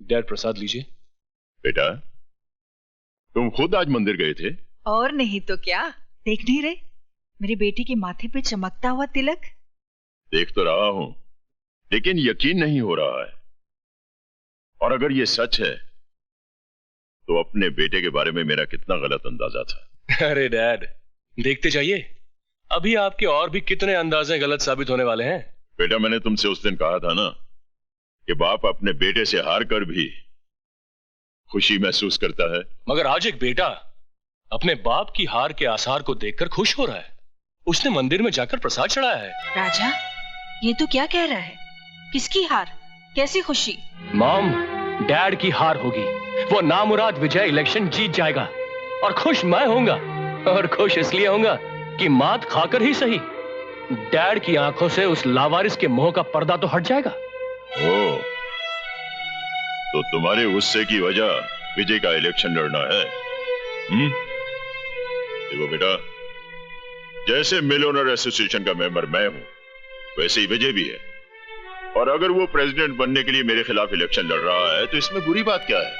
Dad प्रसाद लीजिए। बेटा, तुम खुद आज मंदिर गए थे? और नहीं तो क्या, देख नहीं रहे मेरी बेटी के माथे पे चमकता हुआ तिलक? देख तो रहा हूं, लेकिन यकीन नहीं हो रहा है। और अगर ये सच है तो अपने बेटे के बारे में मेरा कितना गलत अंदाजा था। अरे डैड, देखते जाइए, अभी आपके और भी कितने अंदाजे गलत साबित होने वाले हैं। बेटा, मैंने तुमसे उस दिन कहा था ना कि बाप अपने बेटे से हार कर भी खुशी महसूस करता है। मगर आज एक बेटा अपने बाप की हार के आसार को देखकर खुश हो रहा है। उसने मंदिर में जाकर प्रसाद चढ़ाया है। राजा, ये तो क्या कह रहा है? किसकी हार, कैसी खुशी? मॉम, डैड की हार होगी। वो नामुराद विजय इलेक्शन जीत जाएगा और खुश मैं होऊंगा। और खुश इसलिए होऊंगा कि मात खाकर ही सही डैड की आंखों से उस लावारिस के मोह का पर्दा तो हट जाएगा। ओ, तो तुम्हारे गुस्से की वजह विजय का इलेक्शन लड़ना है? देखो बेटा, जैसे मिलोनर एसोसिएशन का मेंबर मैं हूं, वैसे ही विजय भी है। और अगर वो प्रेसिडेंट बनने के लिए मेरे खिलाफ इलेक्शन लड़ रहा है तो इसमें बुरी बात क्या है?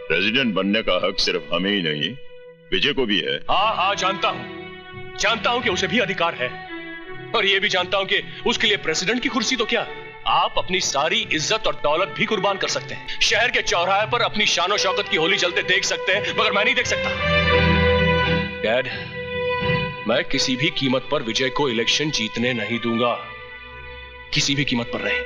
प्रेसिडेंट बनने का हक सिर्फ हमें ही नहीं, विजय को भी है। हाँ, जानता हूं कि उसे भी अधिकार है। और ये भी जानता हूं कि उसके लिए प्रेसिडेंट की कुर्सी तो क्या, आप अपनी सारी इज्जत और दौलत भी कुर्बान कर सकते हैं। शहर के चौराहे पर अपनी शानो शौकत की होली जलते देख सकते हैं, मगर मैं नहीं देख सकता। डैड, मैं किसी भी कीमत पर विजय को इलेक्शन जीतने नहीं दूंगा, किसी भी कीमत पर नहीं।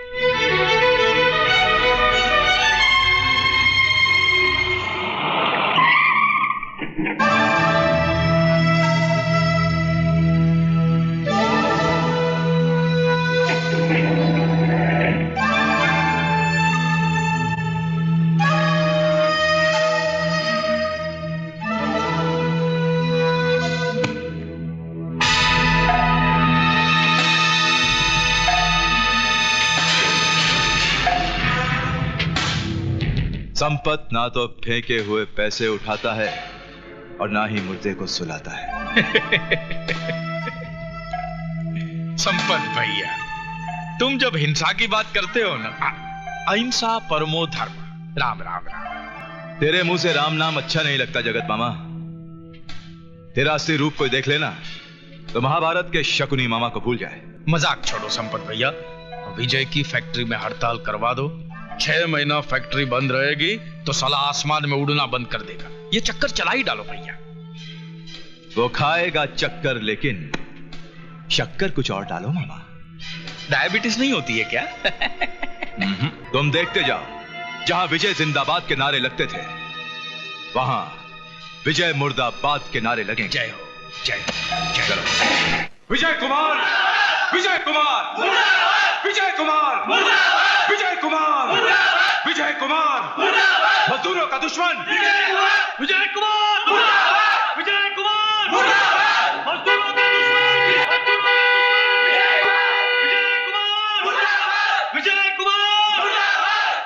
संपत ना तो फेंके हुए पैसे उठाता है और ना ही मुर्दे को सुलाता है। संपत भैया, तुम जब हिंसा की बात करते हो ना, अहिंसा परमो धर्म, राम राम राम। तेरे मुंह से राम नाम अच्छा नहीं लगता जगत मामा। तेरा असली रूप कोई देख लेना तो महाभारत के शकुनी मामा को भूल जाए। मजाक छोड़ो संपत भैया, विजय की फैक्ट्री में हड़ताल करवा दो। 6 महीना फैक्ट्री बंद रहेगी तो साला आसमान में उड़ना बंद कर देगा। ये चक्कर चला ही डालो भैया। वो खाएगा चक्कर, लेकिन शक्कर कुछ और डालो मामा। डायबिटीज नहीं होती है क्या? तुम देखते जाओ, जहां विजय जिंदाबाद के नारे लगते थे वहां विजय मुर्दाबाद के नारे लगे। जय हो, जय हो, जय चलो। विजय कुमार, विजय कुमार, विजय कुमार, विजय कुमार, विजय कुमार, मजदूरों का दुश्मन विजय कुमार, विजय कुमार, विजय कुमार, मजदूरों का दुश्मन विजय कुमार,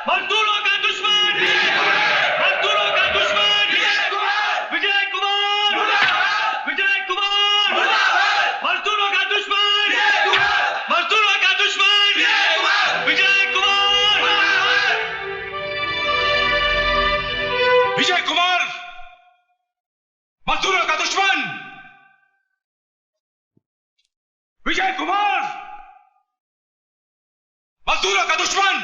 मजदूरों का दुश्मन, मजदूरों का दुश्मन विजय कुमार, विजय कुमार, मजदूरों का दुश्मन, मजदूरों का दुश्मन विजय कुमार, विजय कुमार, मजदूरों का दुश्मन विजय कुमार, मजदूरों का दुश्मन।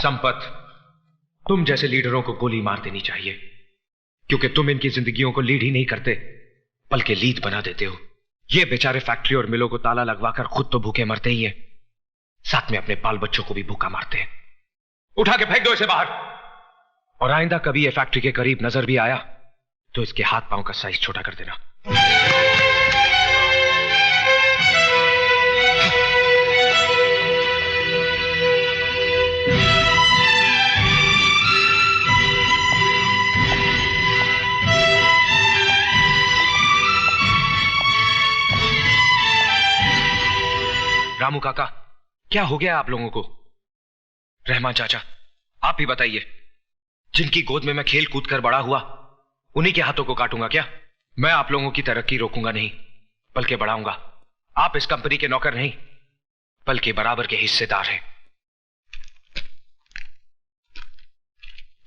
संपत, तुम जैसे लीडरों को गोली मार देनी चाहिए, क्योंकि तुम इनकी जिंदगियों को लीड ही नहीं करते बल्कि लीड बना देते हो। ये बेचारे फैक्ट्री और मिलों को ताला लगवाकर खुद तो भूखे मरते ही हैं, साथ में अपने बाल बच्चों को भी भूखा मारते हैं। उठा के फेंक दो इसे बाहर। और आइंदा कभी ये फैक्ट्री के करीब नजर भी आया तो इसके हाथ पांव का साइज छोटा कर देना। रामू काका, क्या हो गया आप लोगों को? रहमान चाचा, आप ही बताइए, जिनकी गोद में मैं खेल कूद कर बड़ा हुआ, उन्हीं के हाथों को काटूंगा क्या? मैं आप लोगों की तरक्की रोकूंगा नहीं, बल्कि बढ़ाऊंगा। आप इस कंपनी के नौकर नहीं, बल्कि बराबर के हिस्सेदार हैं।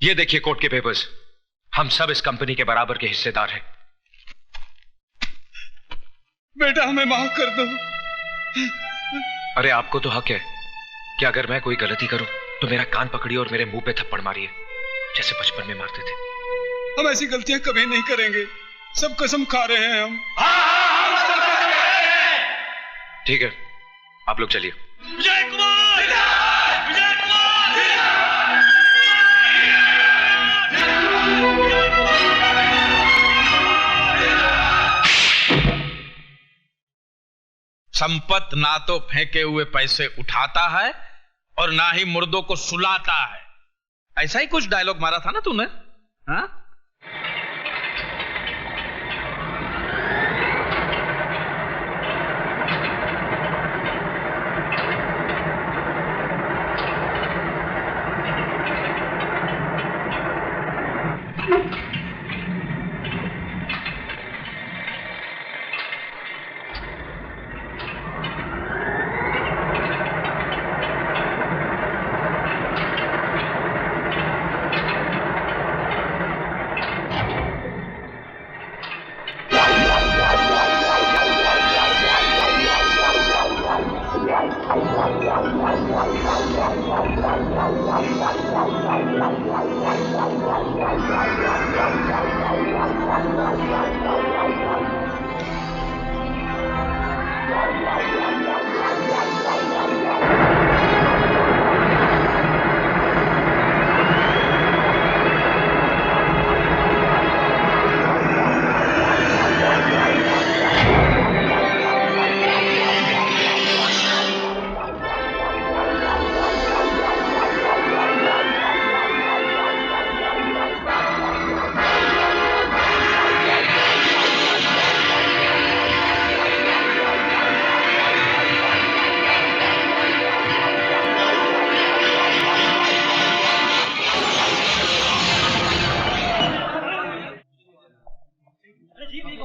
ये देखिए कोर्ट के पेपर्स, हम सब इस कंपनी के बराबर के हिस्सेदार हैं। बेटा हमें माफ कर दो। अरे आपको तो हक है कि अगर मैं कोई गलती करूं तो मेरा कान पकड़िए और मेरे मुंह पे थप्पड़ मारिए, जैसे बचपन में मारते थे। हम ऐसी गलतियां कभी नहीं करेंगे, सब कसम खा रहे हैं हम। ठीक है, आप लोग चलिए। विजय कुमार, विजय कुमार, संपत ना तो फेंके हुए पैसे उठाता है और ना ही मुर्दों को सुलाता है। ऐसा ही कुछ डायलॉग मारा था ना तूने? हाँ?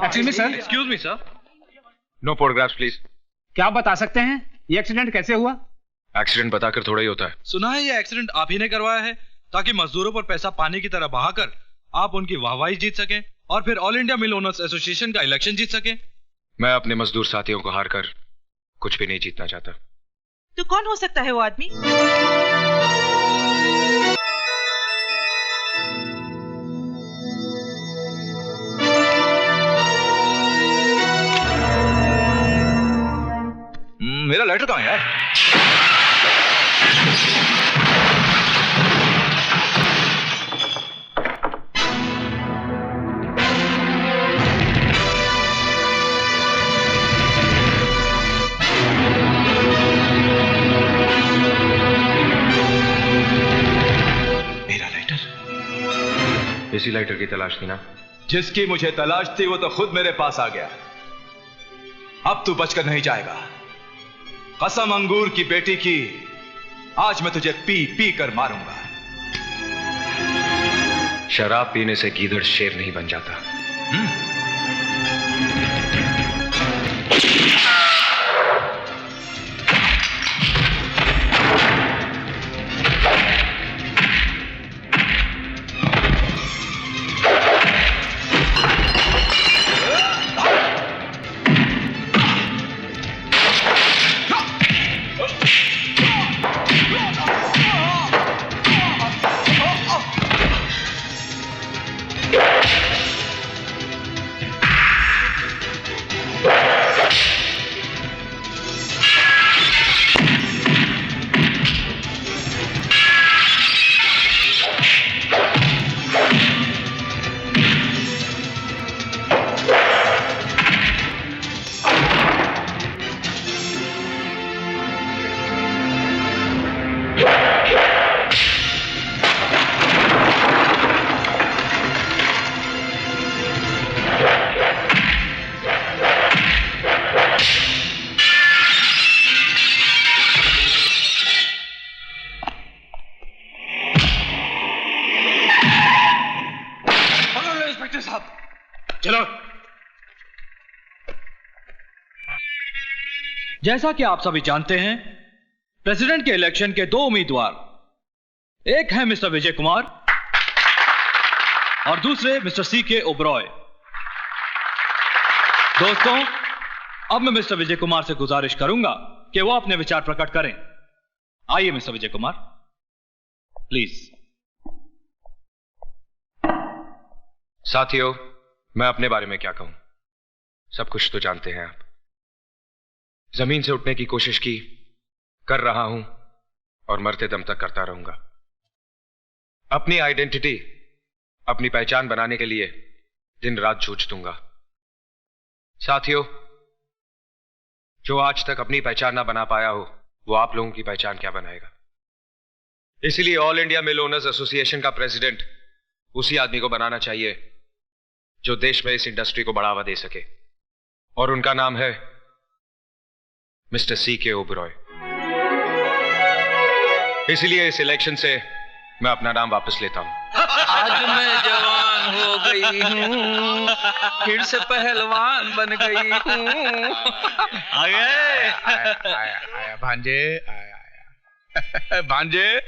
Excuse me sir, no photographs please. क्या आप बता सकते हैं ये एक्सीडेंट कैसे हुआ? एक्सीडेंट बताकर थोड़ा ही होता है। सुना है ये एक्सीडेंट आप ही ने करवाया है, ताकि मजदूरों पर पैसा पानी की तरह बहाकर आप उनकी वाहवाही जीत सकें और फिर ऑल इंडिया मिल ओनर्स एसोसिएशन का इलेक्शन जीत सकें। मैं अपने मजदूर साथियों को हारकर कुछ भी नहीं जीतना चाहता। तो कौन हो सकता है वो आदमी? मेरा लेटर कहाँ है? मेरा लेटर? इसी लेटर की तलाश थी ना? जिसकी मुझे तलाश थी वो तो खुद मेरे पास आ गया। अब तू बचकर नहीं जाएगा। कसम अंगूर की बेटी की, आज मैं तुझे पी पी कर मारूंगा। शराब पीने से गीदड़ शेर नहीं बन जाता। साहब। चलो। जैसा कि आप सभी जानते हैं, प्रेसिडेंट के इलेक्शन के 2 उम्मीदवार, एक है मिस्टर विजय कुमार और दूसरे मिस्टर सीके ओबरॉय। दोस्तों, अब मैं मिस्टर विजय कुमार से गुजारिश करूंगा कि वो अपने विचार प्रकट करें। आइए मिस्टर विजय कुमार, प्लीज। साथियों, मैं अपने बारे में क्या कहूं, सब कुछ तो जानते हैं आप। जमीन से उठने की कोशिश की, कर रहा हूं और मरते दम तक करता रहूंगा। अपनी आइडेंटिटी, अपनी पहचान बनाने के लिए दिन रात जूझ दूंगा। साथियों, जो आज तक अपनी पहचान ना बना पाया हो, वो आप लोगों की पहचान क्या बनाएगा। इसीलिए ऑल इंडिया मिल ओनर्स एसोसिएशन का प्रेसिडेंट उसी आदमी को बनाना चाहिए जो देश में इस इंडस्ट्री को बढ़ावा दे सके, और उनका नाम है मिस्टर सीके ओबरॉय। इसलिए इस इलेक्शन से मैं अपना नाम वापस लेता हूं। आज मैं जवान हो गई हूँ, फिर से पहलवान बन गई हूँ। आया भांजे, आया भांजे।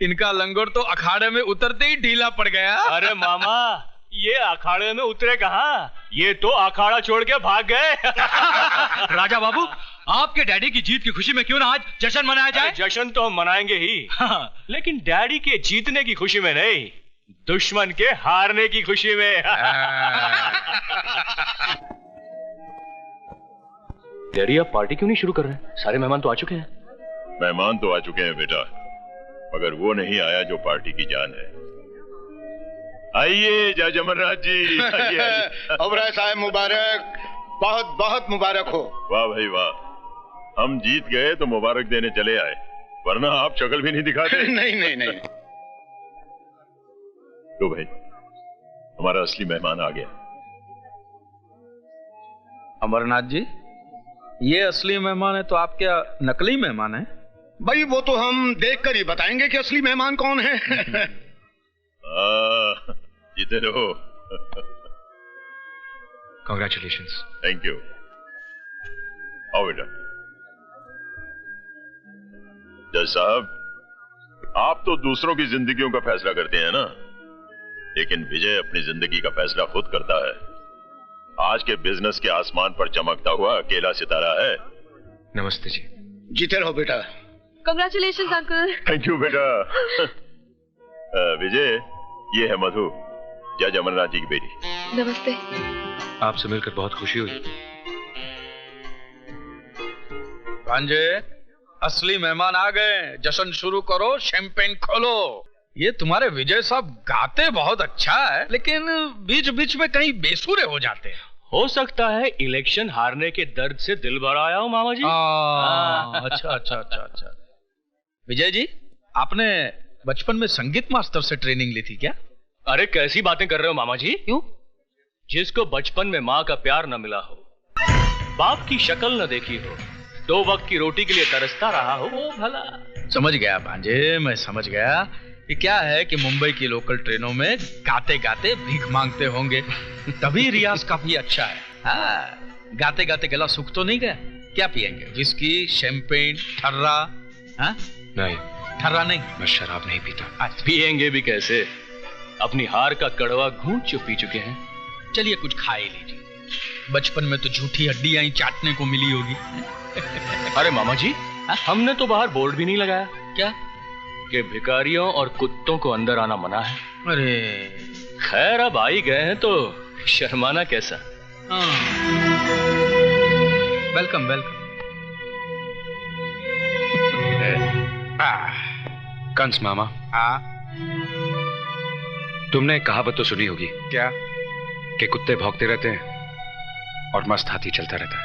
इनका लंगोर तो अखाड़े में उतरते ही ढीला पड़ गया। अरे मामा, ये अखाड़े में उतरे कहाँ, ये तो अखाड़ा छोड़ के भाग गए। राजा बाबू, आपके डैडी की जीत की खुशी में क्यों ना आज जश्न मनाया जाए? जश्न तो हम मनाएंगे ही, लेकिन डैडी के जीतने की खुशी में नहीं, दुश्मन के हारने की खुशी में। डैडी, आप पार्टी क्यों नहीं शुरू कर रहे हैं? सारे मेहमान तो आ चुके हैं। मेहमान तो आ चुके हैं बेटा, मगर वो नहीं आया जो पार्टी की जान है। आइए जज अमरनाथ जी, आइए। ओबराय साहब मुबारक, बहुत बहुत मुबारक हो। वाह भाई वाह, हम जीत गए तो मुबारक देने चले आए, वरना आप शक्ल भी नहीं दिखाते। नहीं नहीं नहीं। तो भाई, हमारा असली मेहमान आ गया। अमरनाथ जी, ये असली मेहमान है तो आप क्या नकली मेहमान है? भाई वो तो हम देखकर ही बताएंगे कि असली मेहमान कौन है। जीते रहो। कांग्रेचुलेशंस। Thank you. आओ बेटा। जज साहब, आप तो दूसरों की जिंदगियों का फैसला करते हैं ना, लेकिन विजय अपनी जिंदगी का फैसला खुद करता है। आज के बिजनेस के आसमान पर चमकता हुआ अकेला सितारा है। नमस्ते जी। जीते रहो बेटा। Congratulations uncle. थैंक यू बेटा। विजय, ये है मधु, जज अमरनाथ जी की बेटी। नमस्ते। आपसे मिलकर बहुत खुशी हुई। भांजे, असली मेहमान आ गए, जश्न शुरू करो, शैंपेन खोलो। ये तुम्हारे विजय साहब गाते बहुत अच्छा है, लेकिन बीच बीच में कहीं बेसुरे हो जाते हैं। हो सकता है इलेक्शन हारने के दर्द से दिल भर आया हो मामा जी। अच्छा अच्छा अच्छा अच्छा। विजय जी, आपने बचपन में संगीत मास्टर से ट्रेनिंग ली थी क्या? अरे कैसी बातें कर रहे हो मामा जी? क्यों? जिसको बचपन में माँ का प्यार न मिला हो, बाप की शक्ल न देखी हो, 2 वक्त की रोटी के लिए तरसता रहा हो, वो भला। समझ गया भांजे, मैं समझ गया कि क्या है कि मुंबई की लोकल ट्रेनों में गाते गाते भीख मांगते होंगे, तभी रियाज काफी अच्छा है। हाँ, गाते गाते गला सूख तो नहीं गया? क्या पिएंगे? विस्की, शैंपेन, ठर्रा? हाँ? नहीं, ठर्रा नहीं। मैं शराब नहीं पीता। अच्छा। पिएंगे भी कैसे? अपनी हार का कड़वा घूंट जो पी चुके हैं। चलिए कुछ खा ही लीजिए, बचपन में तो झूठी हड्डियां ही चाटने को मिली होगी। अरे मामा जी, हमने तो बाहर बोर्ड भी नहीं लगाया क्या कि भिखारियों और कुत्तों को अंदर आना मना है। अरे खैर, अब आ ही गए हैं तो शर्माना कैसा। Welcome welcome. कंस मामा, तुमने कहावत तो सुनी होगी क्या? कि कुत्ते भौंकते रहते हैं और मस्त हाथी चलता रहता है।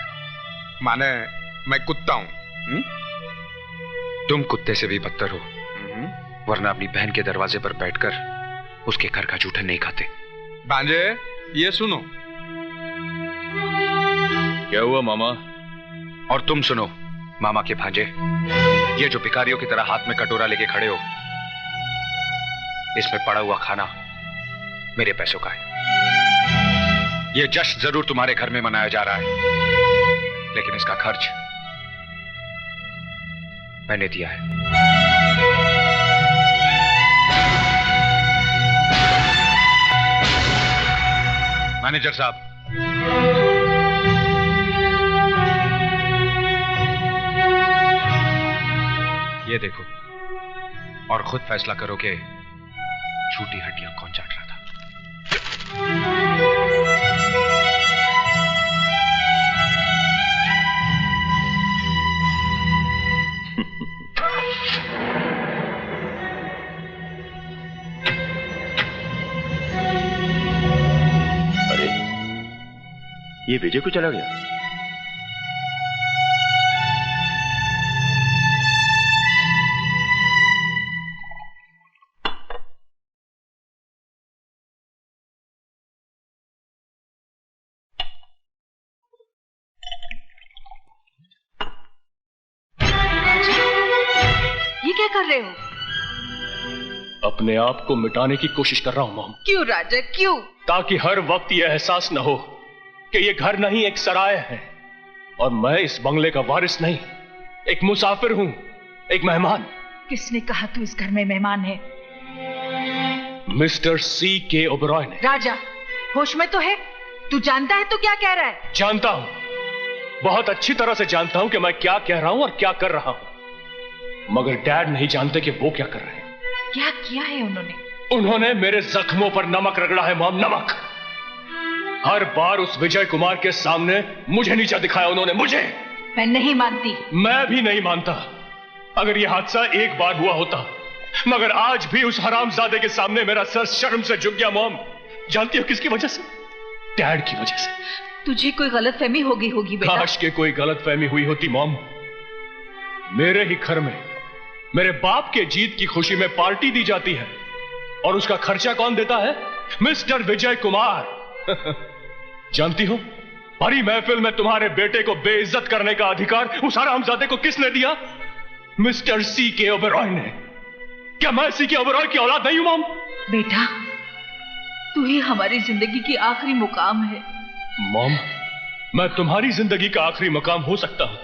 माने मैं कुत्ता हूं? तुम कुत्ते से भी बदतर हो, वरना अपनी बहन के दरवाजे पर बैठकर उसके घर का जूठन नहीं खाते। भांजे, ये सुनो। क्या हुआ मामा? और तुम सुनो मामा के भांजे, ये जो भिखारियों की तरह हाथ में कटोरा लेके खड़े हो, इसमें पड़ा हुआ खाना मेरे पैसों का है। यह जश्न जरूर तुम्हारे घर में मनाया जा रहा है, लेकिन इसका खर्च मैंने दिया है। मैनेजर साहब, ये देखो और खुद फैसला करो कि झूठी हड्डियां कौन चाट रहा था। अरे, ये विजय को चला गया। कर रहे हो? अपने आप को मिटाने की कोशिश कर रहा हूं मॉम। क्यों राजा, क्यों? ताकि हर वक्त यह एहसास न हो कि यह घर नहीं एक सराय है और मैं इस बंगले का वारिस नहीं, एक मुसाफिर हूं, एक मेहमान। किसने कहा तू इस घर में मेहमान है? Mister C.K. ओबरॉय ने। राजा, होश में तो है? तू जानता है तो क्या कह रहा है? जानता हूं, बहुत अच्छी तरह से जानता हूं कि मैं क्या कह रहा हूं और क्या कर रहा हूं, मगर डैड नहीं जानते कि वो क्या कर रहे हैं। क्या किया है उन्होंने? उन्होंने मेरे जख्मों पर नमक रगड़ा है मॉम, नमक। हर बार उस विजय कुमार के सामने मुझे नीचा दिखाया उन्होंने, मुझे। मैं नहीं मानती। मैं भी नहीं मानता। अगर यह हादसा एक बार हुआ होता, मगर आज भी उस हरामजादे के सामने मेरा सर शर्म से झुक गया मॉम। जानती हो किसकी वजह से? डैड की वजह से। तुझे कोई गलतफहमी होगी बेटा। काश के कोई गलतफहमी हुई होती मॉम। मेरे ही घर में मेरे बाप के जीत की खुशी में पार्टी दी जाती है और उसका खर्चा कौन देता है? मिस्टर विजय कुमार। जानती हो, भरी महफिल में तुम्हारे बेटे को बेइज्जत करने का अधिकार उस हरामजादे को किसने दिया? Mister C.K. ओबरॉय ने। क्या मैं C.K. ओबरॉय की औलाद नहीं हूं मॉम? बेटा, तू ही हमारी जिंदगी की आखिरी मुकाम है। मॉम, मैं तुम्हारी जिंदगी का आखिरी मुकाम हो सकता हूं,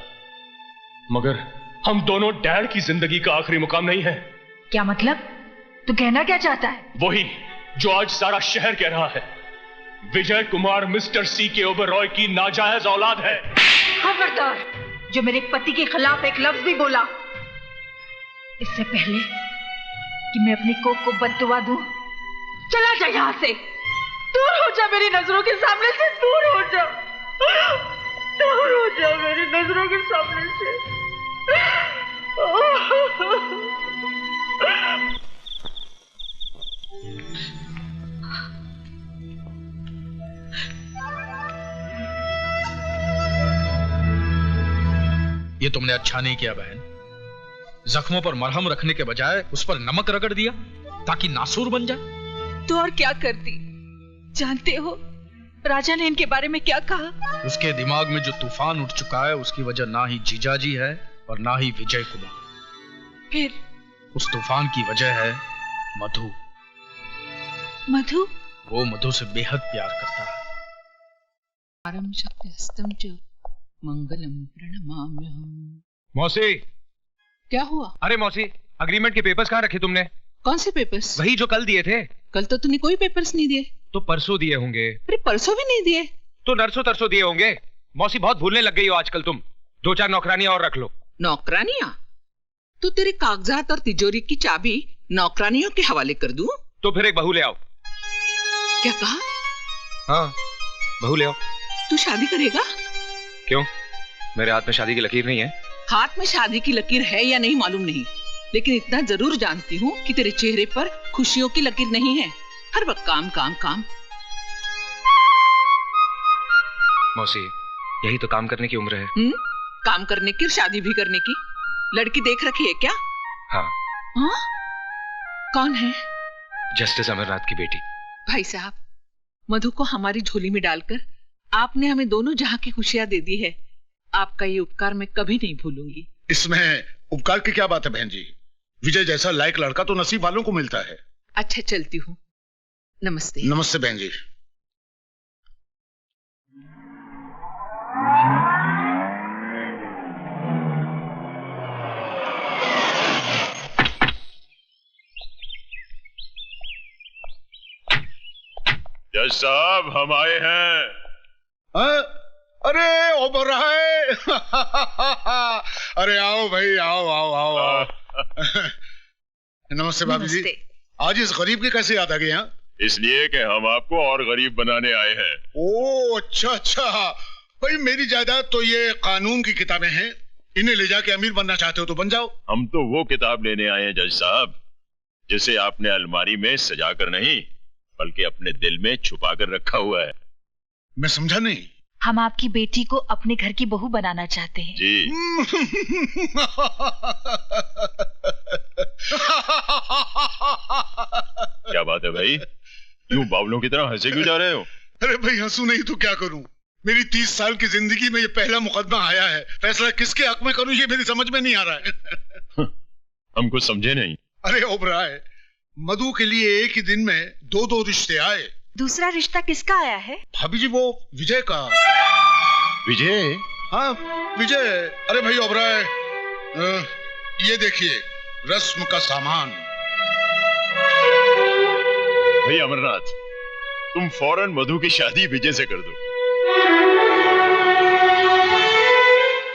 मगर हम दोनों डैड की जिंदगी का आखिरी मुकाम नहीं है। क्या मतलब? तू कहना क्या चाहता है? वही जो आज सारा शहर कह रहा है। Vijay Kumar mister C.K. ओबरॉय की नाजायज औलाद है। खबरदार, जो मेरे पति के खिलाफ एक लफ्ज भी बोला, इससे पहले कि मैं अपनी कोख को बददुआ दूं, चला जा यहां से। दूर हो जा मेरी नजरों के सामने से, दूर हो जा, दूर हो जा मेरी नजरों के सामने से। ये तुमने अच्छा नहीं किया बहन। जख्मों पर मरहम रखने के बजाय उस पर नमक रगड़ दिया ताकि नासूर बन जाए। तो और क्या करती? जानते हो राजा ने इनके बारे में क्या कहा? उसके दिमाग में जो तूफान उठ चुका है उसकी वजह ना ही जीजाजी है और ना ही विजय कुमार। फिर उस तूफान की वजह है मधु। मधु? वो मधु से बेहद प्यार करता है। मंगलम प्रणमाम्यहम्। मौसी। क्या हुआ? अरे मौसी, अग्रीमेंट के पेपर्स कहाँ रखे तुमने? कौन से पेपर्स? वही जो कल दिए थे। कल तो तूने कोई पेपर्स नहीं दिए। तो परसों दिए होंगे। अरे परसों भी नहीं दिए तो नरसों तरसों दिए होंगे। मौसी बहुत भूलने लग गई हो आजकल तुम। 2-4 नौकरानियां और रख लो। नौकरानियां? तो तेरे कागजात और तिजोरी की चाबी नौकरानियों के हवाले कर दूं? तो फिर एक बहू ले आओ। क्या कहा? हाँ, बहू ले आओ। तू शादी करेगा? क्यों, मेरे हाथ में शादी की लकीर नहीं है? हाथ में शादी की लकीर है या नहीं मालूम नहीं, लेकिन इतना जरूर जानती हूँ कि तेरे चेहरे पर खुशियों की लकीर नहीं है। हर वक्त काम काम काम। मौसी, यही तो काम करने की उम्र है। काम करने की, शादी भी करने की। लड़की देख रखी है क्या? हाँ। हाँ? कौन है? जस्टिस अमरनाथ की बेटी। भाई साहब, मधु को हमारी झोली में डालकर आपने हमें दोनों जहां की खुशियां दे दी है। आपका ये उपकार मैं कभी नहीं भूलूंगी। इसमें उपकार की क्या बात है बहन जी? विजय जैसा लायक लड़का तो नसीब वालों को मिलता है। अच्छा, चलती हूँ। नमस्ते। नमस्ते बहन जी। जज साहब हम आए हैं। अरे ओबराय अरे आओ भाई, आओ आओ आओ आओ। नमस्ते भाभी जी। आज इस गरीब की कैसे याद आ गई? यहाँ इसलिए कि हम आपको और गरीब बनाने आए हैं। ओ अच्छा अच्छा भाई, मेरी जायदाद तो ये कानून की किताबें हैं, इन्हें ले जाके अमीर बनना चाहते हो तो बन जाओ। हम तो वो किताब लेने आए हैं जज साहब जिसे आपने अलमारी में सजा कर नहीं बल्कि अपने दिल में छुपा कर रखा हुआ है। मैं समझा नहीं। हम आपकी बेटी को अपने घर की बहू बनाना चाहते हैं। जी। क्या बात है भाई, यूं बावलों की तरह हंसे क्यों जा रहे हो? अरे भाई हंसू नहीं तो क्या करूं? मेरी 30 साल की जिंदगी में ये पहला मुकदमा आया है। फैसला किसके हक में करूं ये मेरी समझ में नहीं आ रहा है। हम कुछ समझे नहीं। अरे ओबराय, मधु के लिए एक ही दिन में दो रिश्ते आए। दूसरा रिश्ता किसका आया है? भाभी जी वो विजय का। विजय? हाँ विजय। अरे भाई ओबराय, ये देखिए रस्म का सामान। भाई अमरनाथ, तुम फौरन मधु की शादी विजय से कर दो।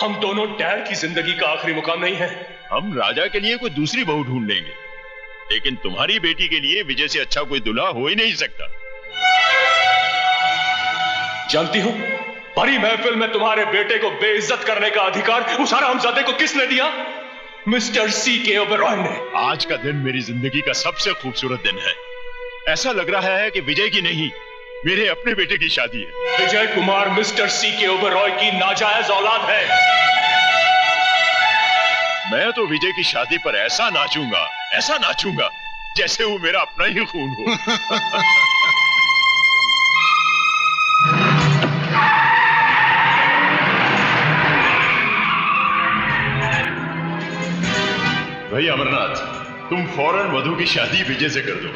हम दोनों डैड की जिंदगी का आखिरी मुकाम नहीं है। हम राजा के लिए कोई दूसरी बहू ढूंढ लेंगे, लेकिन तुम्हारी बेटी के लिए विजय से अच्छा कोई दूल्हा हो ही नहीं सकता। जानती हो, बड़ी महफिल में तुम्हारे बेटे को बेइज्जत करने का अधिकार उस हरामजादे को किसने दिया? Mister C.K. ओबेरॉय ने। आज का दिन मेरी जिंदगी का सबसे खूबसूरत दिन है। ऐसा लग रहा है कि विजय की नहीं, मेरे अपने बेटे की शादी है। Vijay Kumar mister C.K. ओबेरॉय की नाजायज औलाद है। मैं तो विजय की शादी पर ऐसा नाचूंगा जैसे वो मेरा अपना ही खून हो। भाई अमरनाथ, तुम फौरन मधु की शादी विजय से कर दो।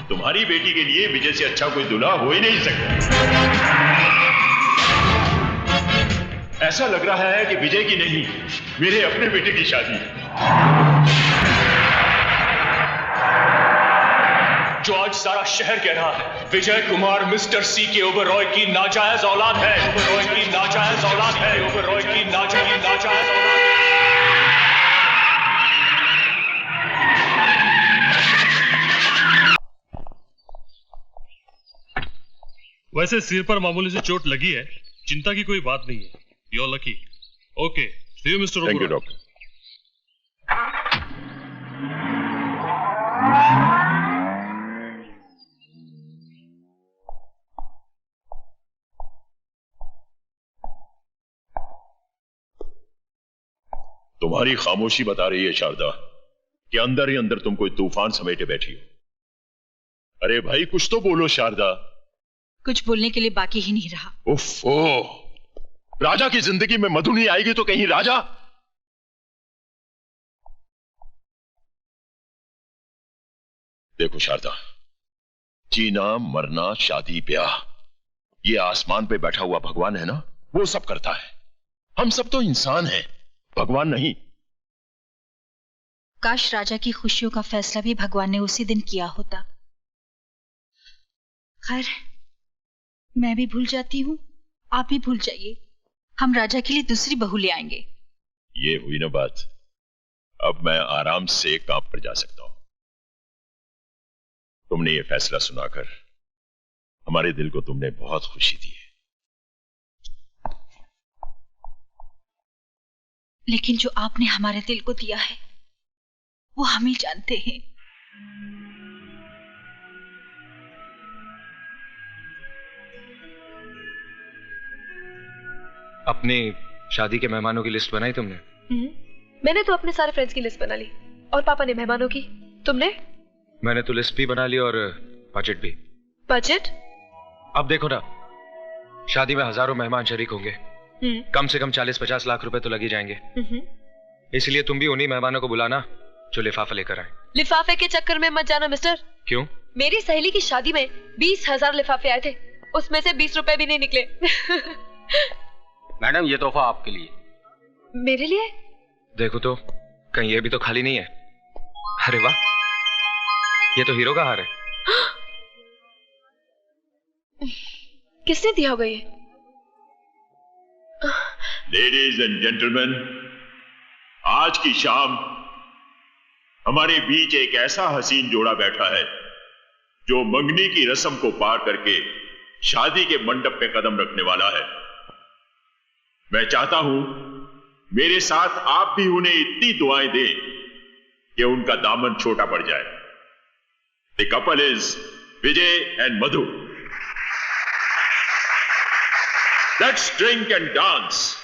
तुम्हारी बेटी के लिए विजय से अच्छा कोई दूल्हा हो ही नहीं सकता। ऐसा लग रहा है कि विजय की नहीं, मेरे अपने बेटे की शादी है। जो आज सारा शहर कह रहा है विजय कुमार मिस्टर C.K. ओबेरॉय की नाजायज औलाद है। ओबेरॉय की नाजायज औलाद है। ओबेरॉय की नाजायज औलाद है। वैसे सिर पर मामूली से चोट लगी है, चिंता की कोई बात नहीं है। You're lucky. Okay. See you, Mr. Thank you, doctor. तुम्हारी खामोशी बता रही है शारदा कि अंदर ही अंदर तुम कोई तूफान समेटे बैठी हो। अरे भाई कुछ तो बोलो शारदा। कुछ बोलने के लिए बाकी ही नहीं रहा। उफ़, राजा की जिंदगी में मधु नहीं आएगी तो कहीं राजा। देखो शारदा, जीना मरना शादी ब्याह ये आसमान पे बैठा हुआ भगवान है ना, वो सब करता है। हम सब तो इंसान हैं, भगवान नहीं। काश राजा की खुशियों का फैसला भी भगवान ने उसी दिन किया होता। खैर, मैं भी भूल जाती हूँ, आप भी भूल जाइए। हम राजा के लिए दूसरी बहू ले आएंगे। ये हुई ना बात। अब मैं आराम से काम पर जा सकता हूं। तुमने ये फैसला सुनाकर हमारे दिल को तुमने बहुत खुशी दी है। लेकिन जो आपने हमारे दिल को दिया है वो हम ही जानते हैं। अपनी शादी के मेहमानों की लिस्ट बनाई तुमने? मैंने तो अपने सारे फ्रेंड्स की लिस्ट बना ली और पापा ने मेहमानों की। तुमने? मैंने तो लिस्ट भी बना ली और बजट भी। बजट? अब देखो ना, शादी में हजारों मेहमान शरीक होंगे, कम से कम 40-50 लाख रुपए तो लग ही जाएंगे। इसलिए तुम भी उन्हीं मेहमानों को बुलाना जो लिफाफा लेकर आए। लिफाफे के चक्कर में मत जाना मिस्टर। क्यों? मेरी सहेली की शादी में 20,000 लिफाफे आए थे, उसमें से 20 रुपए भी नहीं निकले। मैडम ये तोहफा आपके लिए। मेरे लिए? देखो तो कहीं ये भी तो खाली नहीं है। अरे वाह, ये तो हीरो का हार है। किसने दिया होगा ये? लेडीज एंड जेंटलमैन, आज की शाम हमारे बीच एक ऐसा हसीन जोड़ा बैठा है जो मंगनी की रस्म को पार करके शादी के मंडप पे कदम रखने वाला है। मैं चाहता हूं मेरे साथ आप भी उन्हें इतनी दुआएं दें कि उनका दामन छोटा पड़ जाए। The couple is Vijay and Madhu. Let's drink and dance.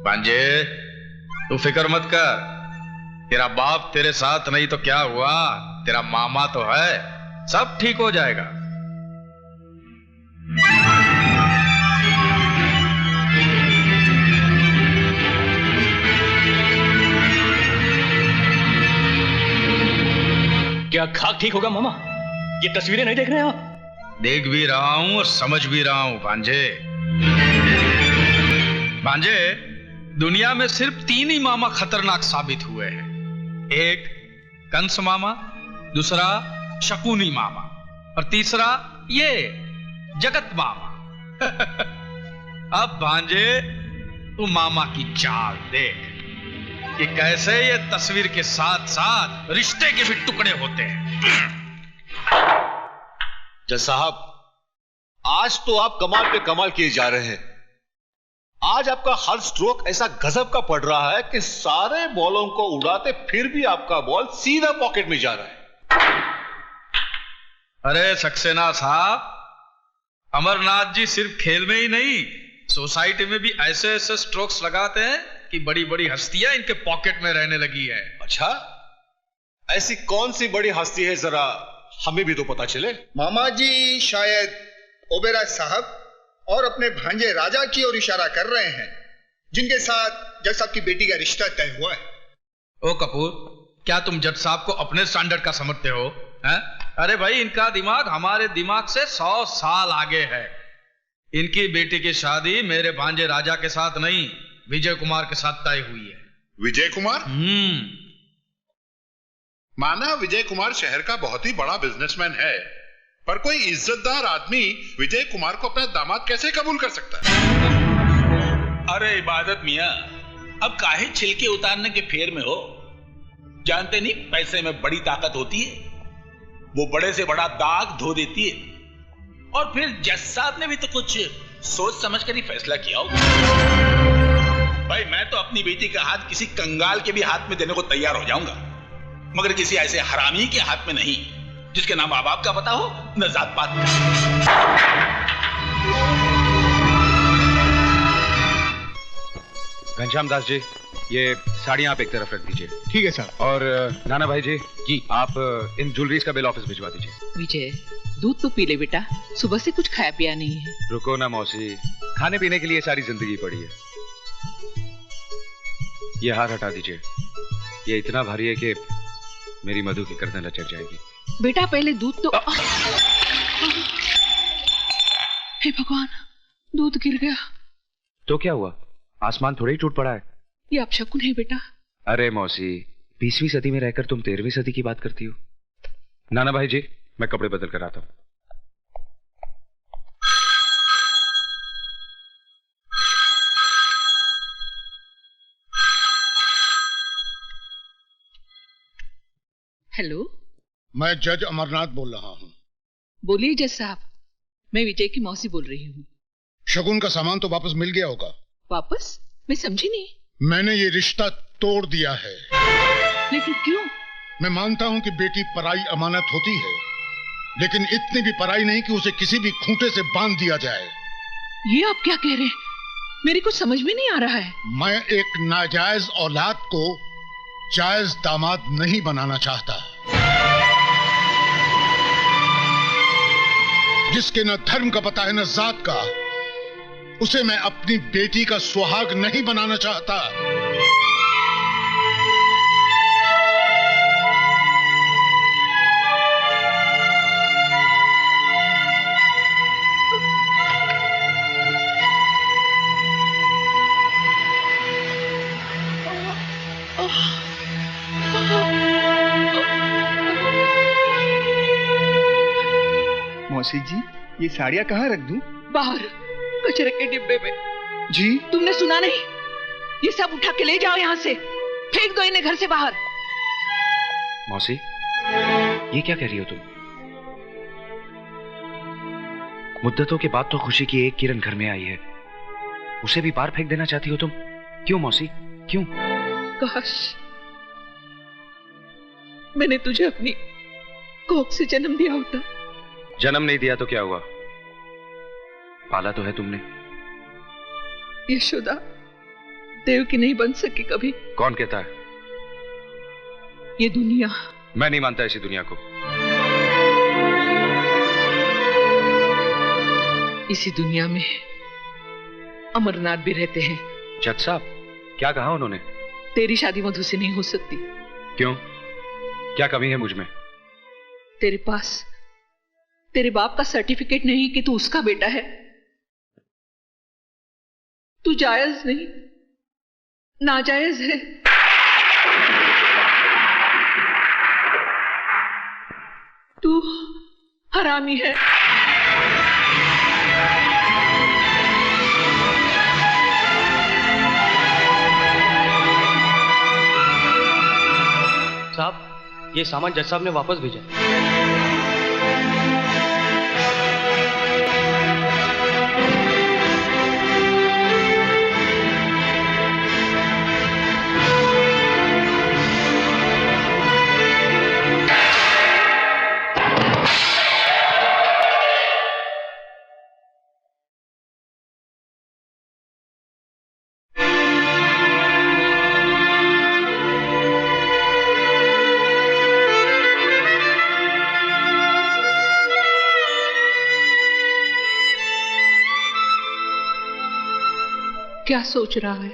भांजे, तू फिक्र मत कर। तेरा बाप तेरे साथ नहीं तो क्या हुआ, तेरा मामा तो है, सब ठीक हो जाएगा। क्या खाक ठीक होगा मामा? ये तस्वीरें नहीं देख रहे हैं आप? देख भी रहा हूं और समझ भी रहा हूं भांजे। भांजे, दुनिया में सिर्फ 3 ही मामा खतरनाक साबित हुए हैं। एक कंस मामा, दूसरा शकुनी मामा और तीसरा ये जगत मामा। अब भांजे, तू मामा की चाल देख कि कैसे ये तस्वीर के साथ साथ रिश्ते के भी टुकड़े होते हैं। जज साहब, आज तो आप कमाल पे कमाल किए जा रहे हैं। आज आपका हर स्ट्रोक ऐसा गजब का पड़ रहा है कि सारे बॉलों को उड़ाते फिर भी आपका बॉल सीधा पॉकेट में जा रहा है। अरे सक्सेना साहब, अमरनाथ जी सिर्फ खेल में ही नहीं, सोसाइटी में भी ऐसे ऐसे स्ट्रोक्स लगाते हैं कि बड़ी बड़ी हस्तियां इनके पॉकेट में रहने लगी है। अच्छा, ऐसी कौन सी बड़ी हस्ती है, जरा हमें भी तो पता चले। मामा जी शायद ओबेराय साहब और अपने भांजे राजा की ओर इशारा कर रहे हैं, जिनके साथ जज साहब की बेटी का रिश्ता तय हुआ है। ओ कपूर, क्या तुम जज साहब को अपने स्टैंडर्ड का समझते हो? हैं? अरे भाई, इनका दिमाग हमारे दिमाग से 100 साल आगे है। इनकी बेटी की शादी मेरे भांजे राजा के साथ नहीं, विजय कुमार के साथ तय हुई है। विजय कुमार? माना विजय कुमार शहर का बहुत ही बड़ा बिजनेसमैन है, पर कोई इज्जतदार आदमी विजय कुमार को अपना दामाद कैसे कबूल कर सकता है? अरे इबादत मियां, अब काहे छिलके उतारने के फेर में हो? जानते नहीं पैसे में बड़ी ताकत होती है, वो बड़े से बड़ा दाग धो देती है। और फिर जज साहब ने भी तो कुछ सोच समझ कर ही फैसला किया होगा। भाई, मैं तो अपनी बेटी का हाथ किसी कंगाल के भी हाथ में देने को तैयार हो जाऊंगा, मगर किसी ऐसे हरामी के हाथ में नहीं जिसके नाम माँ बाप का पता हो, न जात पात का। घनश्याम दास जी, ये साड़ियां आप एक तरफ रख दीजिए। ठीक है सर। और नाना भाई जी, आप इन ज्वेलरीज का बिल ऑफिस भिजवा दीजिए। विजय, दूध तो पी ले बेटा, सुबह से कुछ खाया पिया नहीं है। रुको ना मौसी, खाने पीने के लिए सारी जिंदगी पड़ी है। ये हार हटा दीजिए, ये इतना भारी है कि मेरी मधु की गर्दन लचक जाएगी। बेटा, पहले दूध तो हे भगवान, दूध गिर गया। तो क्या हुआ, आसमान थोड़ा ही टूट पड़ा है। ये अपशकुन है बेटा। अरे मौसी, 20वीं सदी में रहकर तुम 13वीं सदी की बात करती हो। नाना भाई जी, मैं कपड़े बदल कर आता हूं। हेलो, मैं जज अमरनाथ बोल रहा हूं। बोलिए जज साहब, मैं विजय की मौसी बोल रही हूँ। शगुन का सामान तो वापस मिल गया होगा? वापस? मैं समझी नहीं। मैंने ये रिश्ता तोड़ दिया है। लेकिन क्यों? मैं मानता हूं कि बेटी पराई अमानत होती है, लेकिन इतनी भी पराई नहीं कि उसे किसी भी खूंटे से बांध दिया जाए। ये आप क्या कह रहे हैं? मेरी कुछ समझ में नहीं आ रहा है। मैं एक नाजायज औलाद को जायज दामाद नहीं बनाना चाहता, जिसके न धर्म का पता है न जात का। उसे मैं अपनी बेटी का सुहाग नहीं बनाना चाहता। मौसी जी, ये साड़ियाँ कहाँ रख दूं? बाहर कचरे के डिब्बे में। जी तुमने सुना नहीं? ये सब उठा के ले जाओ यहाँ से, फेंक दो इन्हें घर से बाहर। मौसी, ये क्या कह रही हो तुम? मुद्दतों के बाद तो खुशी की एक किरण घर में आई है, उसे भी बाहर फेंक देना चाहती हो तुम? क्यों मौसी, क्यों? काश मैंने तुझे अपनी कोख से जन्म दिया होता। जन्म नहीं दिया तो क्या हुआ? पाला तो है तुमने। यशोदा देव की नहीं बन सकी कभी। कौन कहता है? ये दुनिया। मैं नहीं मानता इसी दुनिया को। इसी दुनिया में अमरनाथ भी रहते हैं। जज साहब, क्या कहा उन्होंने? तेरी शादी मधु से नहीं हो सकती। क्यों? क्या कमी है मुझ में? तेरे पास तेरे बाप का सर्टिफिकेट नहीं कि तू उसका बेटा है। तू जायज नहीं, नाजायज है। तू हरामी है। साहब, ये सामान जज साहब ने वापस भेजा। क्या सोच रहा है?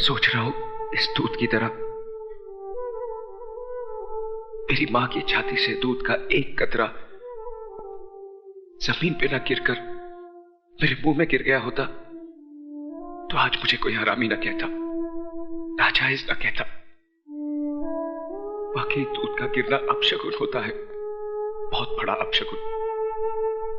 सोच रहा हूं इस दूध की तरह मेरी मां की छाती से दूध का एक कतरा जमीन पे न गिरकर मेरे मुंह में गिर गया होता तो आज मुझे कोई हरामी न कहता, नाजायज न कहता। बाकी दूध का गिरना अपशकुन होता है, बहुत बड़ा अपशकुन।